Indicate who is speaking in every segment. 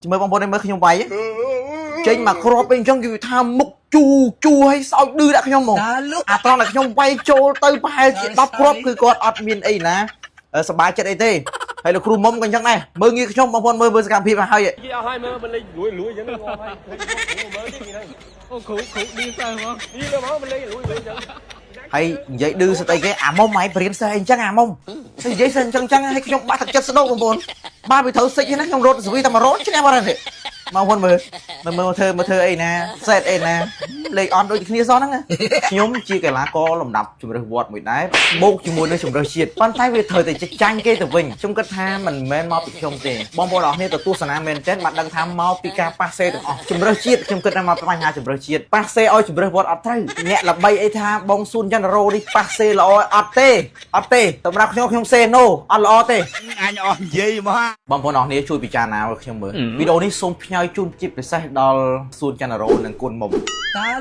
Speaker 1: mới bong bóng mới không bay trên mà crop bên trong kiểu tham mục chu hay sao đưa đã không mong à tao là không bay trôi tới hai chuyện đắp cropคือគាត់អត់មានអីណាសบายចិត្តអីទេហើយលោកគ្រូមុំក៏អញ្ចឹងដែរមើលងាយខ្ញុំបងប្អូនមើលសកម្មភាពឲ្យនិយាយឲ្យមើលមិនលេងលួយអញ្ចឹងមើលនេះហ្នឹងអូគ្រូឌីទៅមកឌីទៅមកមិនលេងលួយអញ្ចឹងហើយនិយាយឌឺស្អីគេអាមុំហើយបរៀនសេះអញ្ចឹងអាមុំនិយាយសេះអញ្ចឹងឲ្យខ្ញុំបាក់ទឹកចិត្តស្ដោកបងប្អូនបាទវាត្រូវសិចហ្នឹងខ្ញុំរត់សវីតែ100ឈ្នះបាត់ហើយមកវិញមើលធ្វើអីណាសេតអីណាលេខអន់ដូចគ្នាសោះហ្នឹងខ្ញុំជាកីឡាករលំដាប់ជម្រើសវត្តមួយដែរបូកជាមួយនឹងជម្រើសជាតិប៉ុន្តែវាត្រូវតែចាញ់គេទៅវិញខ្ញុំគិតថាមិនមែនមកពីខ្ញុំទេបងប្អូនអរគ្នាទៅទស្សនាមែនទេបានដឹងថាមកពីការប៉ាសេទាំងអស់ជម្រើសជាតិខ្ញុំគិតថាមកពីបញ្ហាជម្រើសជាតិប៉ាសេឲ្យជម្រើសវត្តអត់ត្រូវអ្នកល្បីអីថាបងស៊ូនចន្ទរោនេះប៉ាសេល្អអត់ទេសម្រាប់ខ្ញុំសេណូអត់ល្អទេអញអស់និយាយមកបងប្អូនអរគ្នាជួយពិចារណាឲ្យខ្ញុំមើលវីដេអូនេះសូមផ្ញើជូនជាពិសេសដល់ស៊ូនចន្ទរោនិងគុណមុំ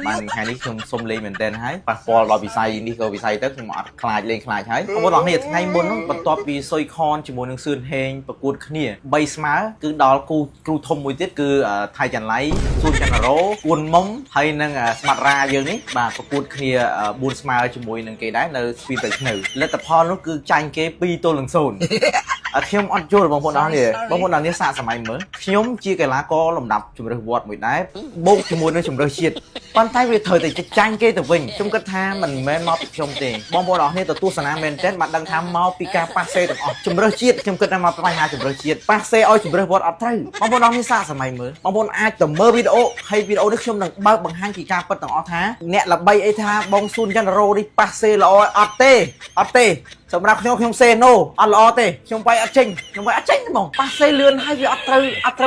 Speaker 1: បានថ្ងៃនេះខ្ញុំសូមលេងមែនតើហើយប៉ះពាល់ដល់វិស័យនេះក៏វិស័យទៅខ្ញុំអត់ខ្លាចលេងខ្លាចហើយបងប្អូនអរគ្នាថ្ងៃមុនហ្នឹងបន្ទាប់ពីសុយខនជាមួយនឹងសឿនហេងប្រកួតគ្នា3ស្មើគឺដល់គ្រូធំមួយទៀតគឺថៃចន្លៃស៊ូនចន្ទរោគុណមុំហើយនិងស្មាត់រ៉ាយើងនេះបាទប្រកួតគ្នា4ស្មើជាមួយនឹងគេដែរនៅស្ពីនទៅឆ្នៅលទ្ធផលនោះគឺចាញ់គេ2-0ខ្ញុំអត់យល់បងប្អូនអរគ្នាសាកសម័យមើលខ្ញុំជាកីឡាករលំដាប់ជម្រើសវត្តមួយដែរបូកជាមួយនឹងជម្រើសជាតិប៉ុន្តែវាត្រូវតែចាញ់គេទៅវិញខ្ញុំគិតថាមិនមែនមកពីខ្ញុំទេបងប្អូនអរគ្នាទៅទស្សនាមែនទេបានដឹងថាមកពីការប៉ាសេទាំងអស់ជម្រើសជាតិខ្ញុំគិតថាមកពីបញ្ហាជម្រើសជាតិប៉ាសេឲ្យជម្រើសវត្តអត់ត្រូវបងប្អូនអរគ្នាសាកសម័យមើលបងប្អូនអាចទៅមើលវីដេអូហើយវីដេអូនេះខ្ញុំនឹងបើកបង្ហាញពីការពិតទាំងអស់ថាអ្នកល្បីអីថាបងស៊ូនចន្ទរោនេះប៉ាសេល្អអត់ទេសម្រាប់ខ្ញុំសេណូអត់ល្អទេខ្ញុំវាយអត់ចេញហ្មងប៉ាសេលឿនហើយវាអត់ត្រូវ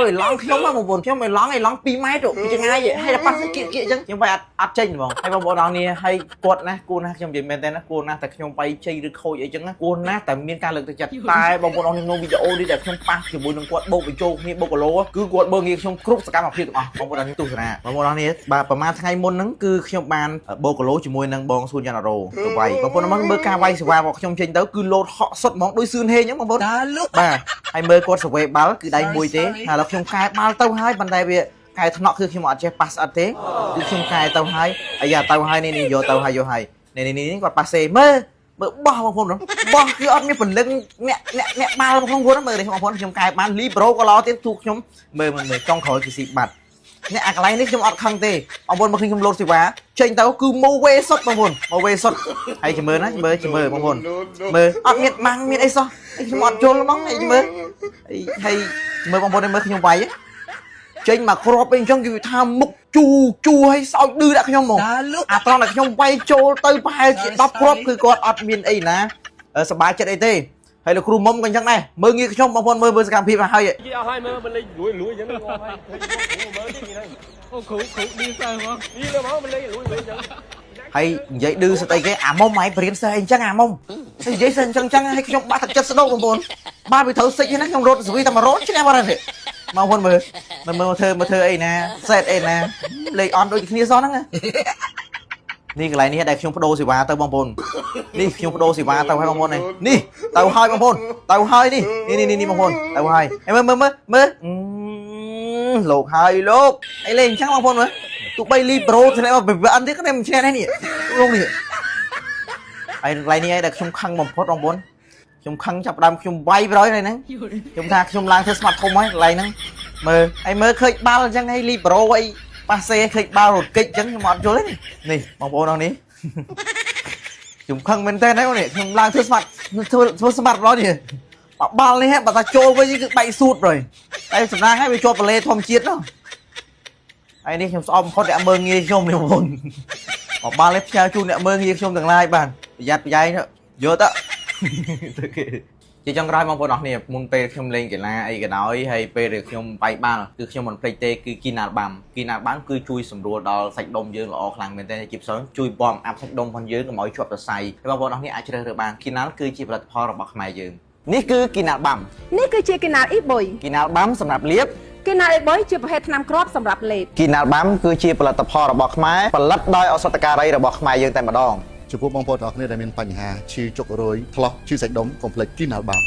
Speaker 1: ឲ្យឡងខ្ញុំហ្មងបងប្អូនខ្ញុំឲ្យឡង2ម៉ែត្រពីចង្អាយហើយប៉ាសេគៀកអញ្ចឹងខ្ញុំវាយអត់ចេញហ្មងហើយបងប្អូនអរគ្នាហើយគាត់ណាគួរណាខ្ញុំនិយាយមែនតើណាគួរណាតែខ្ញុំវាយជ័យឬខូចអីចឹងណាគួរណាតែមានការលើកទឹកចិត្តតែបងប្អូនអរគ្នាក្នុងវីដេអូនេះដែលខ្ញុំប៉ះជាមួយនឹងគាត់បូកបញ្ចូលគ្នាបូកគីឡូគឺគាត់បើងាយខ្ញុំគ្រប់សកម្មភាពទាំងអស់បងប្អូនអរគ្នាទស្សនាបងប្អូនអរគ្នាបាទប្រហែលថ្ងៃមុនហ្នឹងគឺខ្ញុំបានបូកគីឡូជាមួយនឹងបងស៊ូនចន្ទរោទៅវាយបងប្អូនមើលការវាយសេវារបស់ខ្ញុំចេញទៅគឺលោតហក់សុតហ្មងដូចសឿនហេងអញ្ចឹងបងប្អូនបាទហើយមើលគាត់សវេបាល់គឺដៃមួយទេហើយឥឡូវខ្ញុំកែបាល់ទៅហើយប៉ុន្តែវាកែថ្នាក់គឺខ្ញុំអត់ចេះប៉ាសអត់ទេគឺខ្ញុំកែទៅហើយអាយ៉ាទៅហើយនេះយកទៅហើយនេះគាត់ប៉ាសេមើលបោះបងប្អូនបោះគឺអត់មានពលឹងអ្នកបាល់ក្នុងគាត់មើលនេះបងប្អូនខ្ញុំកែបានលីប្រូក៏ឡទៀតទូខ្ញុំមើលចុងក្រោយគឺស៊ីបាត់អ្នកអាកន្លែងនេះខ្ញុំអត់ខឹងទេបងប្អូនមកខ្ញុំលោតសេវាចេញទៅគឺម៉ូវេសុតបងប្អូនម៉ូវេសុតហើយមើលណាមើលបងប្អូនមើលអត់មានម៉ាំងមានអីសោះខ្ញុំអត់យល់ហ្មងមើលហើយមើលបងប្អូនមើលខ្ញុំវាយចេញមកគ្រាប់អីអញ្ចឹងគឺថាមុខជូឲ្យសោចឌឺដាក់ខ្ញុំហ្មងអាត្រង់តែខ្ញុំវាយចូលទៅប្រហែលជា10គ្រាប់គឺគាត់អត់មានអីណាសบายចិត្តអីទេហើយលោកគ្រូមុំក៏អញ្ចឹងដែរមើលងាយខ្ញុំបងប្អូនមើលសកម្មភាពឲ្យនិយាយឲ្យមើលមិនលេងលួយអញ្ចឹងមើលនេះហ្នឹងអូគ្រូឌីទៅមកឌីទៅមកមិនលេងលួយអញ្ចឹងហើយនិយាយឌឺស្អីគេអាមុំហើយបរៀនសេះអញ្ចឹងអាមុំនិយាយសេះអញ្ចឹងឲ្យខ្ញុំបាក់ទឹកចិត្តស្ដោកបងប្អូនបាទវាត្រូវសិចហ្នឹងខ្ញុំរត់សវីតែ100ឈ្នះបាត់ហើយមកវិញមើលធ្វើអីណាសេតអីណាលេខអន់ដូចគ្នាសោះហ្នឹងនេះកន្លែងនេះដែលខ្ញុំបដូរសេវាទៅបងប្អូននេះខ្ញុំបដូរសេវាទៅឲ្យបងប្អូននេះទៅឲ្យបងប្អូនទៅឲ្យនេះបងប្អូនទៅឲ្យមើលលោកហើយលោកអីលេងអញ្ចឹងបងប្អូនមើលទូ3លីប្រូឆ្នះមកពីអិនទៀតខ្ញុំឆ្នះនេះលោកនេះហើយកន្លែងនេះឯងដែលខ្ញុំខឹងបំផុតបងប្អូនខ្ញុំខឹងចាប់ដើមខ្ញុំវាយប្រយហ្នឹងខ្ញុំថាខ្ញុំឡើងធ្វើស្មាត់ធំហើយកន្លែងហ្នឹងមើលឃើញបាល់អញ្ចឹងហើយលីប្រូអីប៉ាសេឃើញបាល់រត់កិច្ចអញ្ចឹងខ្ញុំអត់យល់ទេនេះបងប្អូនអរនេះខ្ញុំខឹងមែនតើហ្នឹងខ្ញុំឡើងធ្វើស្មាត់ធ្វើស្មាត់ដល់នេះបាល់នេះបើថាចូលវិញគឺបែកសួតrồiតែសំណាងហើយវាជាប់បលេធម្មជាតិនោះហើយនេះខ្ញុំស្អប់បំផុតអ្នកមើលងាយខ្ញុំនេះបងប្អូនបាល់នេះផ្ញើជូនអ្នកមើលងាយខ្ញុំទាំងឡាយបានប្រយ័ត្នប្រយែងយកទៅជាចុងក្រោយបងប្អូនអរគ្នាមុនពេលខ្ញុំលេងកីឡាអីក៏ដោយហើយពេលដែលខ្ញុំបាយបាល់គឺខ្ញុំមិនភ្លេចទេគឺគីណាល់បាំគឺជួយសម្រួលដល់សាច់ដុំយើងល្អខ្លាំងមែនទែនជាពិសេសជួយបំអាប់សាច់ដុំរបស់យើងកុំឲ្យជាប់សរសៃហើយបងប្អូនអរគ្នាអាចជ្រើសរើសបានគីណាល់គឺជាផលិតផលរបស់ខ្មែរយើងនេះគឺគីណាល់បាំ
Speaker 2: នេះគឺជាគីណាល់អ៊ីបុយ
Speaker 1: គីណាល់បាំសម្រាប់លាប
Speaker 2: គីណាល់អ៊ីបុយជាប្រភេទថ្នាំគ្រាប់សម្រាប់លេប
Speaker 1: គីណាល់បាំគឺជាផលិតផលរបស់ខ្មែរផលិតដោយឱសថការីរបស់ខ្មែរយើងតែម្ដង
Speaker 3: ចំពោះបងប្អូនទាំងអស់គ្នាដែលមានបញ្ហាឈឺចុករយថ្លោះឈឺសាច់ដុំកុំភ្លេចគីណាល់បាំ